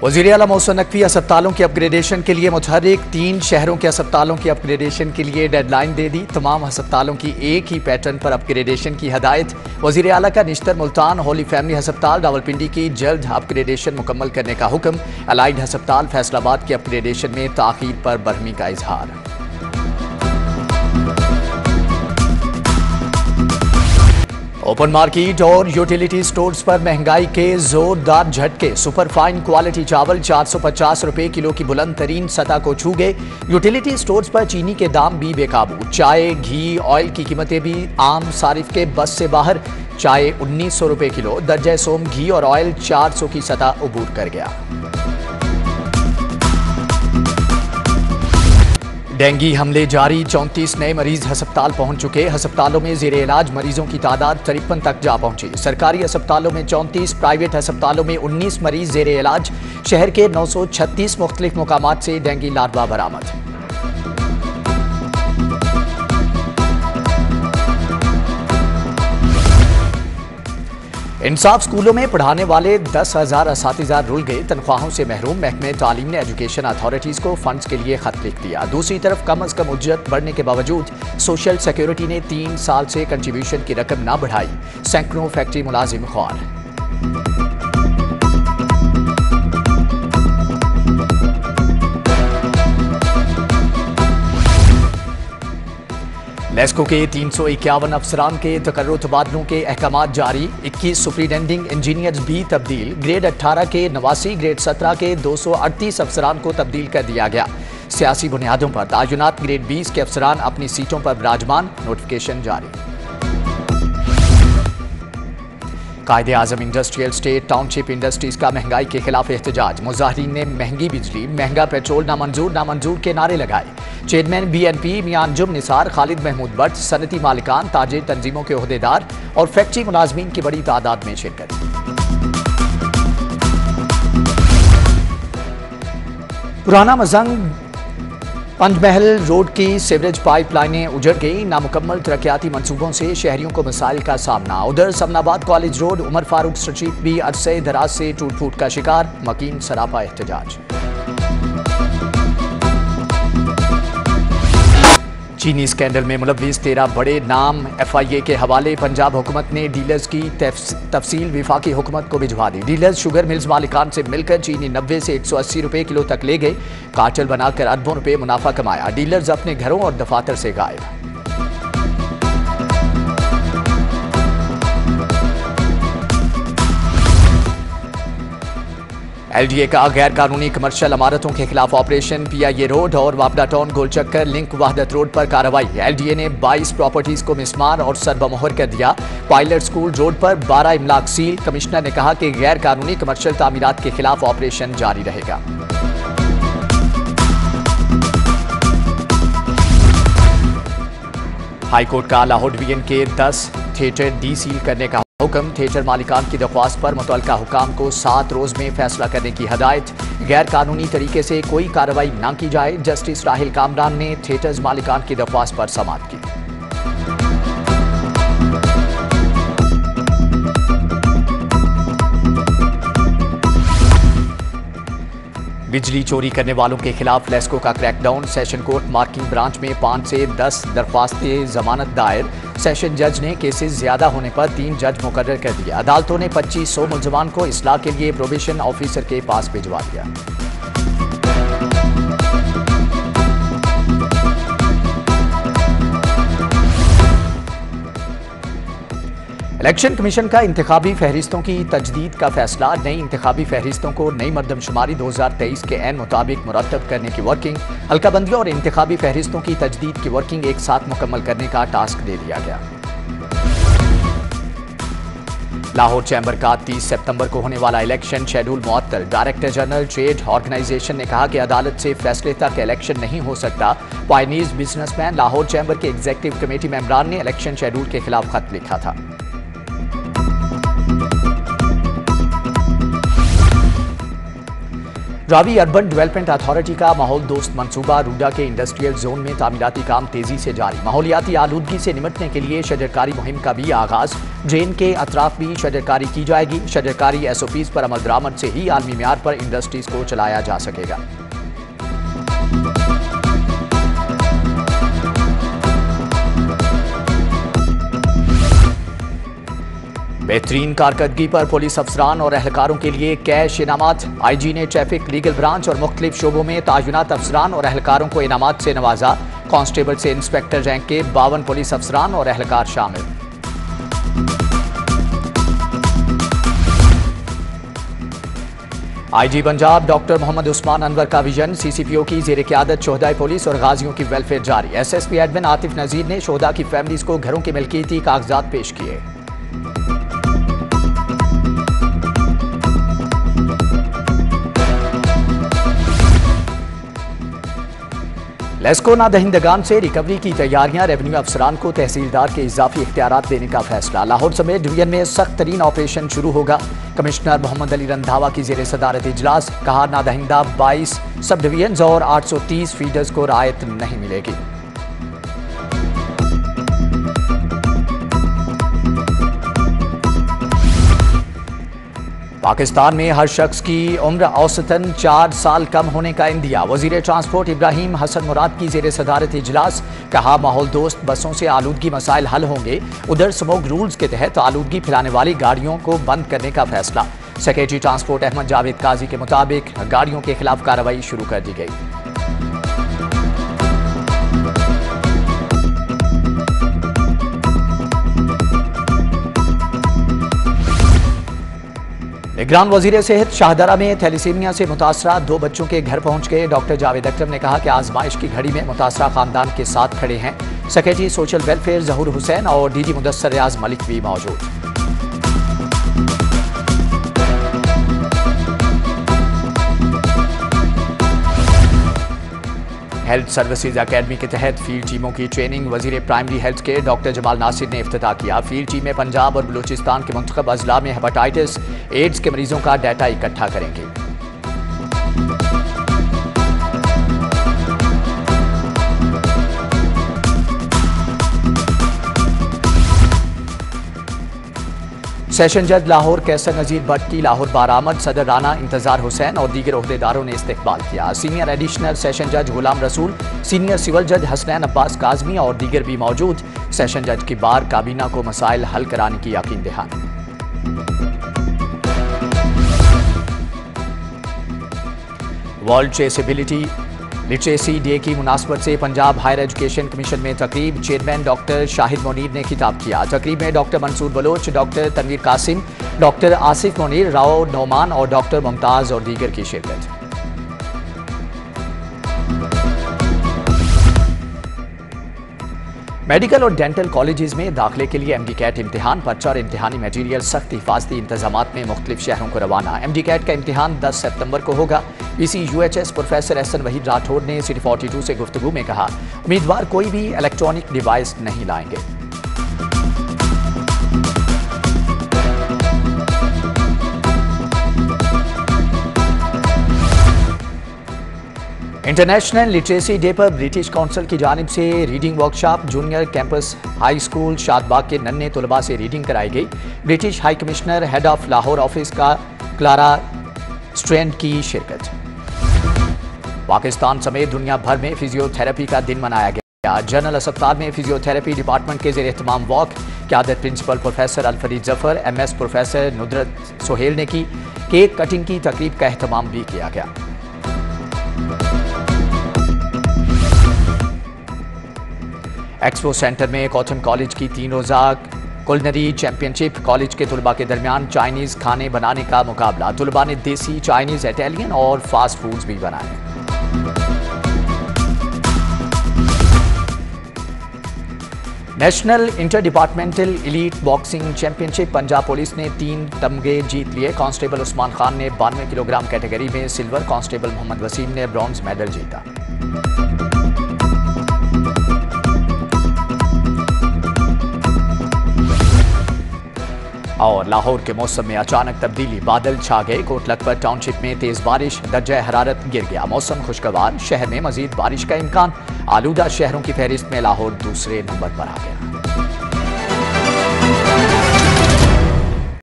वज़ीर आला मोहसिन नकवी अस्पतालों की अपग्रेडेशन के लिए मुतहर्रिक 3 शहरों के अस्पतालों की अपग्रेडेशन के लिए डेडलाइन दे दी। तमाम अस्पतालों की एक ही पैटर्न पर अपग्रेडेशन की हदायत। वज़ीर आला का निश्तर मुल्तान होली फैमिली अस्पताल रावलपिंडी की जल्द अपग्रेडेशन मुकम्मल करने का हुक्म। अलाइड अस्पताल फैसलाबाद की अपग्रेडेशन में ताख़ीर पर बरहमी का इजहार। ओपन मार्केट और यूटिलिटी स्टोर्स पर महंगाई के जोरदार झटके। सुपर फाइन क्वालिटी चावल 450 रुपए किलो की बुलंद तरीन सतह को छू गए। यूटिलिटी स्टोर्स पर चीनी के दाम भी बेकाबू। चाय, घी, ऑयल की कीमतें भी आम सारिफ के बस से बाहर। चाय 1900 रुपए किलो, दर्जा सोम घी और ऑयल 400 की सतह अबूर कर गया। डेंगू हमले जारी, 34 नए मरीज अस्पताल पहुंच चुके। अस्पतालों में जेर इलाज मरीजों की तादाद 53 तक जा पहुंची। सरकारी अस्पतालों में 34, प्राइवेट अस्पतालों में 19 मरीज जेर इलाज। शहर के 936 मुख्तलिफ मुकामात से डेंगू लार्वा बरामद। इंसाफ स्कूलों में पढ़ाने वाले 10,000 असातिज़ा रुल गए, तनख्वाहों से महरूम। महकमे तालीम ने एजुकेशन अथॉरिटीज़ को फंड्स के लिए खत लिख दिया। दूसरी तरफ कम अज़ कम उज्जत बढ़ने के बावजूद सोशल सिक्योरिटी ने 3 साल से कंट्रीब्यूशन की रकम न बढ़ाई। सैकड़ों फैक्ट्री मुलाजिम ख्वार। लेस्को के 351 अफसरान के तकर्रुर तबादलों के अहकामात जारी। 21 सुपरिटेंडिंग इंजीनियर्स भी तब्दील। ग्रेड 18 के 89, ग्रेड 17 के 238 अफसरान को तब्दील कर दिया गया। सियासी बुनियादों पर तायुनात। ग्रेड 20 के अफसरान अपनी सीटों पर विराजमान। नोटिफिकेशन जारी। कायदे आजम इंडस्ट्रियल स्टेट टाउनशिप इंडस्ट्रीज का महंगाई के खिलाफ एहतजाज। मुजाहिरीन ने महंगी बिजली, महंगा पेट्रोल नामंजूर के नारे लगाए। चेयरमैन BNP मियां अंजुम निसार, खालिद महमूद भट्ट, सनती मालिकान, ताजिर तंजीमों के ओहदेदार और फैक्ट्री मुलाजमीन की बड़ी तादाद में शिरकत। पुराना मजंग पंजमहल रोड की सीवरेज पाइपलाइनें उजड़ गई। नामुकम्मल तरक्याती मंसूबों से शहरियों को मसाइल का सामना। उधर Samanabad college road, Umar Farooq street भी अरसे दराज से टूट फूट का शिकार। मकीन सरापा एहतजाज। चीनी स्कैंडल में मुलव्विस 13 बड़े नाम FIA के हवाले। पंजाब हुकूमत ने डीलर्स की तफसील विफाकी हुकूमत को भिजवा दी। डीलर्स शुगर मिल्स मालिकान से मिलकर चीनी 90 से 180 रुपए किलो तक ले गए। कार्टेल बनाकर अरबों रुपए मुनाफा कमाया। डीलर्स अपने घरों और दफातर से गायब। LDA का गैर कानूनी कमर्शियल इमारतों के खिलाफ ऑपरेशन। PIA रोड और वापडा टाउन गोलचक्कर लिंक वहदत रोड पर कार्रवाई। LDA ने 22 प्रॉपर्टीज को मिसमार और सरबमोहर कर दिया। पायलट स्कूल रोड पर 12 इमलाक सील। कमिश्नर ने कहा कि गैर कानूनी कमर्शियल तामीरात के खिलाफ ऑपरेशन जारी रहेगा। हाईकोर्ट का लाहौर डिवीजन के 10 थिएटर डीसील करने का हुक्म। थिएटर मालिकान की दरख्वास्त पर मुतल्लिका हुकाम को 7 रोज में फैसला करने की हदायत। गैर कानूनी तरीके से कोई कार्रवाई न की जाए। जस्टिस राहिल कामरान ने थिएटर्स मालिकान की दरख्वास्त पर समाअत की। बिजली चोरी करने वालों के खिलाफ लेस्को का crackdown. Session court marking branch में 5 से 10 दरख्वास्तें जमानत दायर। सेशन जज ने केसेस ज्यादा होने पर 3 जज मुकर्रर कर दिया। अदालतों ने 2500 मुलजमान को इस्लाह के लिए प्रोबेशन ऑफिसर के पास भिजवा दिया। इलेक्शन कमीशन का इंतखाबी फहरिस्तों की तजदीद का फैसला। नई इंतखाबी फहरिस्तों को नई मरदमशुमारी 2023 के ऐन मुताबिक मुरतब करने की वर्किंग। हल्काबंदियों और इंतखाबी फहरिस्तों की तजदीद की वर्किंग एक साथ मुकम्मल करने का टास्क दे दिया गया। लाहौर चैम्बर का 30 सितंबर को होने वाला इलेक्शन शेड्यूल मुअत्तल। डायरेक्टर जनरल ट्रेड ऑर्गेनाइजेशन ने कहा कि अदालत से फैसले तक इलेक्शन नहीं हो सकता। पायनीज बिजनेसमैन लाहौर चैम्बर के एग्जीक्यूटिव कमेटी मेंबरान ने इलेक्शन शेड्यूल के खिलाफ खत लिखा था। रावी अर्बन डेवलपमेंट अथॉरिटी का माहौल दोस्त मंसूबा रूडा के इंडस्ट्रियल जोन में तामीराती काम तेजी से जारी। माहौलियाती आलूदगी से निपटने के लिए शजरकारी मुहिम का भी आगाज। ड्रेन के अतराफ भी शजरकारी की जाएगी। शजरकारी SOPs पर अमल दरामद से ही आलमी म्यार पर इंडस्ट्रीज को चलाया जा सकेगा। बेहतरीन कारकर्दगी पर पुलिस अफसरान और एहलकारों के लिए कैश इनामात। IG ने ट्रैफिक, लीगल ब्रांच और मुख्तलिफ शोबों में तायुनात अफसरान और एहलकारों को इनामात से नवाजा। कांस्टेबल से इंस्पेक्टर रैंक के 52 पुलिस अफसरान और एहलकार शामिल। IG पंजाब डॉक्टर मोहम्मद उस्मान अनवर का विजन। CCPO की जेर क़यादत शोहदाए पुलिस और गाजियों की वेलफेयर जारी। SSP एडमिन आतिफ नजीर ने शोहदा की फैमिलीज को घरों के मिल्कियती कागजात पेश किए। लेस्को नादहिंदगान से रिकवरी की तैयारियां। रेवेन्यू अफसरान को तहसीलदार के इजाफी इख्तियारात देने का फैसला। लाहौर समेत डिवीजन में सख्त तरीन ऑपरेशन शुरू होगा। कमिश्नर मोहम्मद अली रंधावा की जेर सदारत इजलास। कहा, नादहिंदा 22 सब डिवीजन और 830 फीडर्स को रायत नहीं मिलेगी। पाकिस्तान में हर शख्स की उम्र औसतन 4 साल कम होने का इंदिया। वजीर ट्रांसपोर्ट इब्राहिम हसन मुराद की जेर सदारत इजलास। कहा, माहौल दोस्त बसों से आलूदगी मसाइल हल होंगे। उधर स्मोक रूल्स के तहत आलूदगी फैलाने वाली गाड़ियों को बंद करने का फैसला। सेक्रेटरी ट्रांसपोर्ट अहमद जावेद काजी के मुताबिक गाड़ियों के खिलाफ कार्रवाई शुरू कर दी गई। निगरान वजीर सेहत शाहदरा में थैलीसीमिया से मुतासरा 2 बच्चों के घर पहुंच गए। डॉक्टर जावेद अकरम ने कहा कि आजमाइश की घड़ी में मुतासरा खानदान के साथ खड़े हैं। सेक्रेटरी सोशल वेलफेयर जहूर हुसैन और DD मुदस्सर रियाज मलिक भी मौजूद। हेल्थ सर्विसेज एकेडमी के तहत फील्ड टीमों की ट्रेनिंग। वजीर primary health care doctor Jamal Nasir ने इफ्तिताह किया। फील्ड टीम में पंजाब और बलूचिस्तान के मुंतखब अजला में हेपेटाइटिस एड्स के मरीजों का डाटा इकट्ठा करेंगे। सेशन जज लाहौर कैसर नजीर भट्ट की लाहौर बारामद। सदर राना इंतजार हुसैन और दीगर ओहदेदारों ने इस्तकबाल किया। सीनियर एडिशनल सेशन जज गुलाम रसूल, सीनियर सिविल जज हसनैन अब्बास काजमी और दीगर भी मौजूद। सेशन जज की बार काबीना को मसाइल हल कराने की यकीन दहानी। वर्ल्ड ट्रेसेबिलिटी लिटरेसी डे की मुनासबत से पंजाब हायर एजुकेशन कमीशन में तकरीब। चेयरमैन डॉक्टर शाहिद मोनीर ने खिताब किया। तकरीब में doctor Mansoor Baloch, doctor Tanveer Qasim, doctor Asif Munir, Rao Nauman और डॉक्टर मुमताज और दीगर की शिरकत। मेडिकल और डेंटल कॉलेजेस में दाखिले के लिए MD-CAT इम्तिहान, पर्चा और इम्तिहानी मटीरियल सख्त हिफाजती इंतजामात में मुख्तलिफ शहरों को रवाना। MD-CAT का इम्तिहान 10 सितंबर को होगा। VC UHS professor SN Waheed Rathore ने City 42 से गुफ्तगू में कहा, उम्मीदवार कोई भी इलेक्ट्रॉनिक डिवाइस नहीं लाएंगे। इंटरनेशनल लिटरेसी डे पर ब्रिटिश काउंसिल की जानिब से reading workshop. Junior campus high school Shadbagh के नन्हे तलबा से रीडिंग कराई गई। British high commissioner head of Lahore office का क्लारा स्ट्रैंड की शिरकत। पाकिस्तान समेत दुनिया भर में फिजियोथेरेपी का दिन मनाया गया। जनरल अस्पताल में फिजियोथेरेपी डिपार्टमेंट के जेर एहतमाम वॉक क़यादत principal professor Alfareed Zafar, MS professor Nudrat Sohail ने की। केक कटिंग की तकरीब का एहतमाम भी किया गया। एक्सपो सेंटर में कॉटन कॉलेज की 3 रोज़ा कुलिनरी चैंपियनशिप। कॉलेज के तुलबा के दरमियान चाइनीज़ खाने बनाने का मुकाबला। तुलबा ने देसी, चाइनीज़, इटालियन और फास्ट फूड्स भी बनाए। National inter departmental elite boxing championship. Punjab police ने 3 तमगे जीत लिए। कांस्टेबल उस्मान खान ने 92 किलोग्राम कैटेगरी में सिल्वर, कांस्टेबल मोहम्मद वसीम ने ब्रॉन्ज मेडल जीता। और लाहौर के मौसम में अचानक तब्दीली, बादल छा गए। कोट लखपत टाउनशिप में तेज बारिश, दर्जा हरारत गिर गया। मौसम खुशगवार, शहर में मजीद बारिश का इम्कान। आलूदा शहरों की फहरिस्त में लाहौर दूसरे नंबर पर आ गया।